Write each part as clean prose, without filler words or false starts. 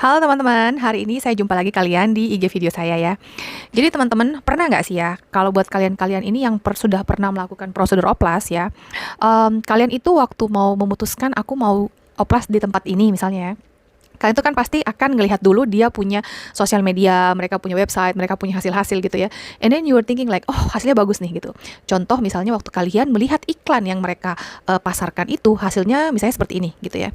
Halo teman-teman, hari ini saya jumpa lagi kalian di IG video saya ya. Jadi teman-teman, pernah nggak sih ya, kalau buat kalian-kalian ini yang sudah pernah melakukan prosedur oplas ya, kalian itu waktu mau memutuskan aku mau oplas di tempat ini misalnya ya, kalian itu kan pasti akan ngelihat dulu dia punya sosial media, mereka punya website, mereka punya hasil-hasil gitu ya. And then you were thinking like, oh hasilnya bagus nih gitu. Contoh misalnya waktu kalian melihat iklan yang mereka pasarkan itu, hasilnya misalnya seperti ini gitu ya.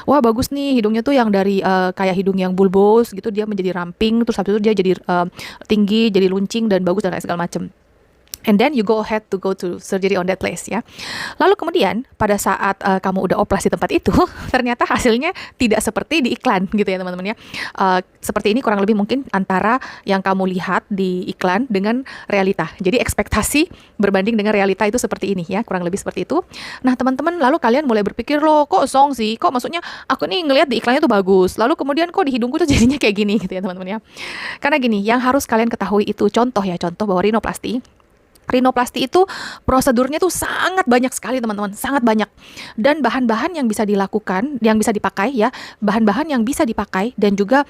Wah bagus nih hidungnya tuh yang dari kayak hidung yang bulbous gitu, dia menjadi ramping, terus habis itu dia jadi tinggi, jadi luncing dan bagus dan lain segala macem. And then you go ahead to go to surgery on that place ya. Lalu kemudian pada saat kamu udah oplas di tempat itu, ternyata hasilnya tidak seperti di iklan gitu ya teman-teman ya. Seperti ini kurang lebih mungkin antara yang kamu lihat di iklan dengan realita. Jadi ekspektasi berbanding dengan realita itu seperti ini ya, kurang lebih seperti itu. Nah teman-teman, lalu kalian mulai berpikir loh, kok song sih? Kok maksudnya aku nih ngelihat di iklannya tuh bagus. Lalu kemudian kok di hidungku tuh jadinya kayak gini gitu ya teman-teman ya. Karena gini, yang harus kalian ketahui itu contoh bahwa rinoplasti itu prosedurnya tuh sangat banyak sekali teman-teman, sangat banyak. Dan bahan-bahan yang bisa dilakukan, yang bisa dipakai ya, bahan-bahan yang bisa dipakai dan juga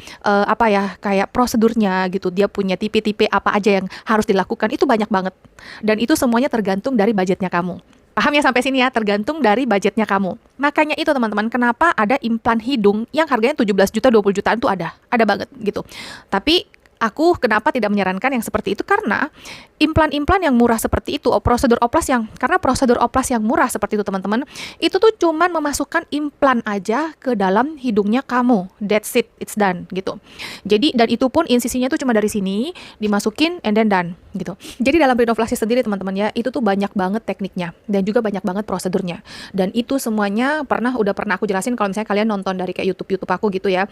kayak prosedurnya gitu. Dia punya tipe-tipe apa aja yang harus dilakukan itu banyak banget. Dan itu semuanya tergantung dari budgetnya kamu. Paham ya sampai sini ya, tergantung dari budgetnya kamu. Makanya itu teman-teman, kenapa ada implan hidung yang harganya 17 juta, 20 jutaan tuh ada banget gitu. Tapi aku kenapa tidak menyarankan yang seperti itu, karena implan-implan yang murah seperti itu, prosedur oplas yang murah seperti itu teman-teman, itu tuh cuman memasukkan implan aja ke dalam hidungnya kamu. That's it, it's done gitu. Jadi dan itu pun insisinya tuh cuma dari sini dimasukin and then done gitu. Jadi dalam rinoplasti sendiri teman-teman ya, itu tuh banyak banget tekniknya dan juga banyak banget prosedurnya. Dan itu semuanya udah pernah aku jelasin kalau misalnya kalian nonton dari kayak YouTube aku gitu ya.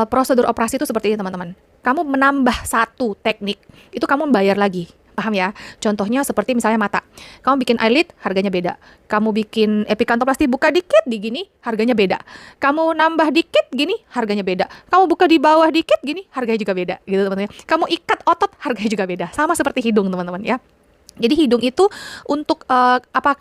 Prosedur operasi itu seperti ini teman-teman. Kamu menambah satu teknik, itu kamu bayar lagi. Paham ya? Contohnya seperti misalnya mata. Kamu bikin eyelid, harganya beda. Kamu bikin epikantoplasti, buka dikit di gini, harganya beda. Kamu nambah dikit gini, harganya beda. Kamu buka di bawah dikit gini, harganya juga beda. Gitu teman-teman. Kamu ikat otot, harganya juga beda. Sama seperti hidung teman-teman ya. Jadi hidung itu untuk apa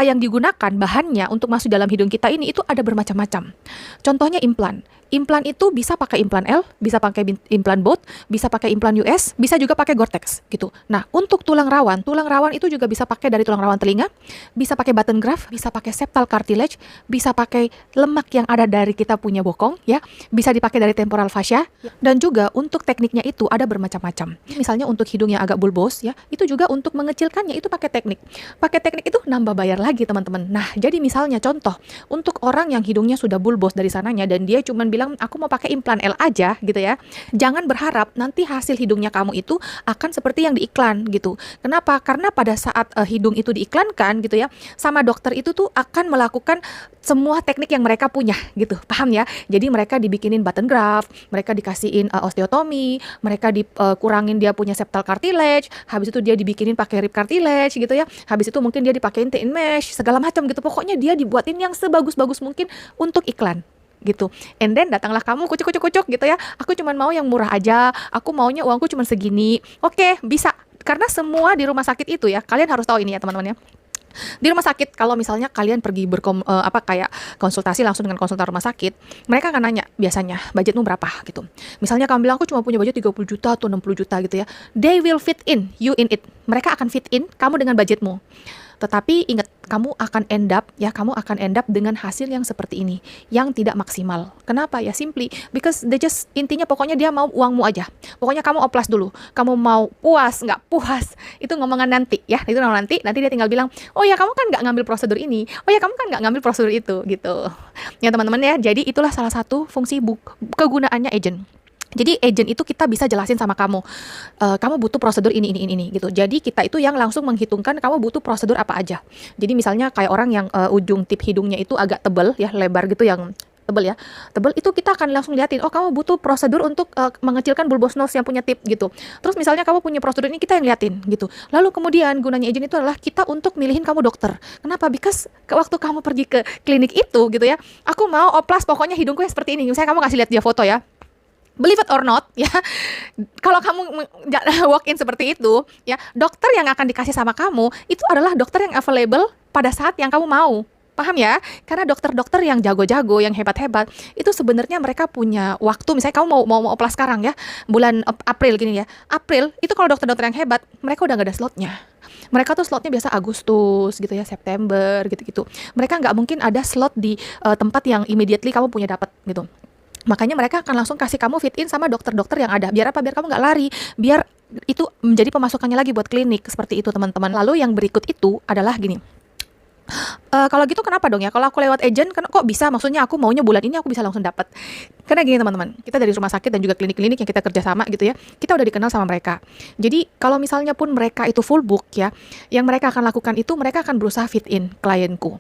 yang digunakan bahannya untuk masuk dalam hidung kita ini itu ada bermacam-macam. Contohnya implan. Implan itu bisa pakai implan L, bisa pakai implan bot, bisa pakai implan US, bisa juga pakai Gore-Tex gitu. Nah, untuk tulang rawan itu juga bisa pakai dari tulang rawan telinga, bisa pakai button graft, bisa pakai septal cartilage, bisa pakai lemak yang ada dari kita punya bokong ya, bisa dipakai dari temporal fascia, dan juga untuk tekniknya itu ada bermacam-macam. Misalnya untuk hidung yang agak bulbous ya, itu juga untuk mengecilkannya itu pakai teknik. Pakai teknik itu nambah bayar lagi teman-teman. Nah, jadi misalnya contoh untuk orang yang hidungnya sudah bulbous dari sananya dan dia cuman bilang aku mau pakai implan L aja gitu ya. Jangan berharap nanti hasil hidungnya kamu itu akan seperti yang di iklan gitu. Kenapa? Karena pada saat hidung itu diiklankan gitu ya, sama dokter itu tuh akan melakukan semua teknik yang mereka punya gitu. Paham ya? Jadi mereka dibikinin button graft, mereka dikasihin osteotomi, mereka dikurangin dia punya septal cartilage, habis itu dia dibikinin pakai rib cartilage gitu ya. Habis itu mungkin dia dipakein TN mesh, segala macam gitu. Pokoknya dia dibuatin yang sebagus-bagus mungkin untuk iklan gitu. And then datanglah kamu kucuk-kucuk gitu ya. Aku cuma mau yang murah aja. Aku maunya uangku cuma segini. Oke, bisa. Karena semua di rumah sakit itu ya, kalian harus tahu ini ya teman-teman ya. Di rumah sakit kalau misalnya kalian pergi kayak konsultasi langsung dengan konsultan rumah sakit, mereka akan nanya biasanya budgetmu berapa gitu. Misalnya kamu bilang aku cuma punya budget 30 juta atau 60 juta gitu ya. They will fit in you in it. Mereka akan fit in kamu dengan budgetmu. Tetapi ingat, kamu akan end up dengan hasil yang seperti ini, yang tidak maksimal. Kenapa? Ya simply because intinya pokoknya dia mau uangmu aja. Pokoknya kamu oplas dulu. Kamu mau puas, nggak puas, itu ngomongan nanti ya. Itu nanti dia tinggal bilang, oh ya kamu kan nggak ngambil prosedur ini, oh ya kamu kan nggak ngambil prosedur itu gitu. Ya teman-teman ya, jadi itulah salah satu fungsi kegunaannya agent. Jadi agent itu kita bisa jelasin sama kamu, kamu butuh prosedur ini gitu. Jadi kita itu yang langsung menghitungkan kamu butuh prosedur apa aja. Jadi misalnya kayak orang yang ujung tip hidungnya itu agak tebal ya, lebar gitu, yang tebal itu kita akan langsung liatin, oh kamu butuh prosedur untuk mengecilkan bulbous nose yang punya tip gitu. Terus misalnya kamu punya prosedur ini, kita yang liatin gitu. Lalu kemudian gunanya agent itu adalah kita untuk milihin kamu dokter. Kenapa? Because waktu kamu pergi ke klinik itu gitu ya, aku mau oplas pokoknya hidungku yang seperti ini. Misalnya kamu kasih lihat dia foto ya, believe it or not ya, kalau kamu walk in seperti itu ya, dokter yang akan dikasih sama kamu itu adalah dokter yang available pada saat yang kamu mau. Paham ya? Karena dokter-dokter yang jago-jago, yang hebat-hebat, itu sebenarnya mereka punya waktu. Misalnya kamu mau oplas sekarang ya, bulan April gini ya. April itu kalau dokter-dokter yang hebat, mereka udah nggak ada slotnya. Mereka tuh slotnya biasa Agustus gitu ya, September gitu-gitu. Mereka nggak mungkin ada slot di tempat yang immediately kamu punya dapat gitu. Makanya mereka akan langsung kasih kamu fit in sama dokter-dokter yang ada. Biar apa? Biar kamu nggak lari. Biar itu menjadi pemasukannya lagi buat klinik. Seperti itu teman-teman. Lalu yang berikut itu adalah gini. Kalau gitu kenapa dong ya? Kalau aku lewat agent kan kok bisa? Maksudnya aku maunya bulan ini aku bisa langsung dapat. Karena gini teman-teman, kita dari rumah sakit dan juga klinik-klinik yang kita kerja sama gitu ya, kita udah dikenal sama mereka. Jadi kalau misalnya pun mereka itu full book ya, yang mereka akan lakukan itu mereka akan berusaha fit in klienku.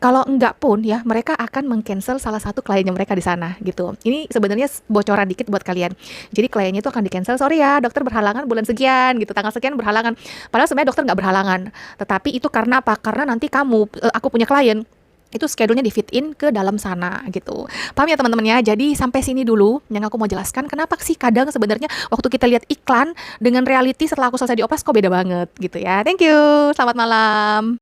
Kalau enggak pun ya, mereka akan meng-cancel salah satu kliennya mereka di sana gitu. Ini sebenarnya bocoran dikit buat kalian. Jadi kliennya itu akan di-cancel, sorry ya, dokter berhalangan bulan sekian gitu, tanggal sekian berhalangan. Padahal sebenarnya dokter nggak berhalangan. Tetapi itu karena apa? Karena nanti aku punya klien itu schedule-nya di fit in ke dalam sana gitu. Paham ya teman-teman ya? Jadi sampai sini dulu yang aku mau jelaskan kenapa sih kadang sebenarnya waktu kita lihat iklan dengan reality setelah aku selesai di opas kok beda banget gitu ya. Thank you. Selamat malam.